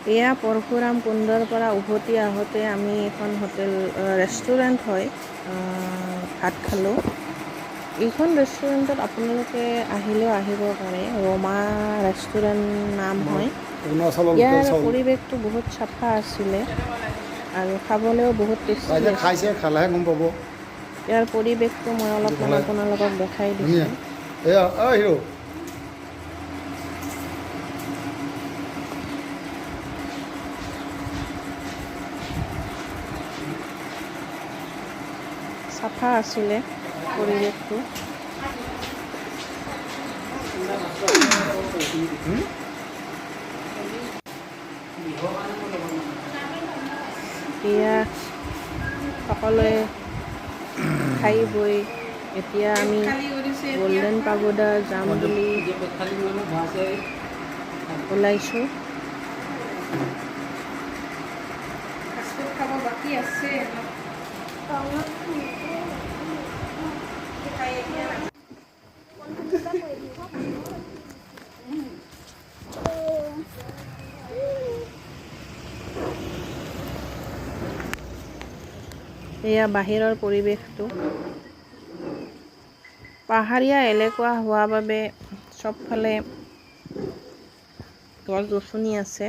এয়া পৰশুৰাম কুণ্ডৰ পৰা উভতি আহোঁতে আমি এখন ৰেষ্টুৰেণ্ট হয় ভাত খালোঁ। এইখন ৰেষ্টুৰেণ্টত আপোনালোকে আহিলেও আহিব পাৰে। ৰমা ৰেষ্টুৰেণ্ট নাম হয়। ইয়াৰ পৰিৱেশটো বহুত চাফা আছিলে আৰু খাবলৈও বহুত টেষ্টি আছিলে। খাইছে খালেহে গম পাব। ইয়াৰ পৰিৱেশটো মই অলপমান আপোনালোকক দেখাই দিছোঁ। এয়া হিৰো চাফা আছিলে পৰিৱেশটো। এতিয়া সকলোৱে খাই বৈ এতিয়া আমি গল্ডেন পাগোডা যাম বুলি ওলাইছোঁ। খাব বাকী আছে। এয়া বাহিৰৰ পৰিৱেশটো। পাহাৰীয়া এলেকা হোৱাৰ বাবে চবফালে গছ-গছনি আছে।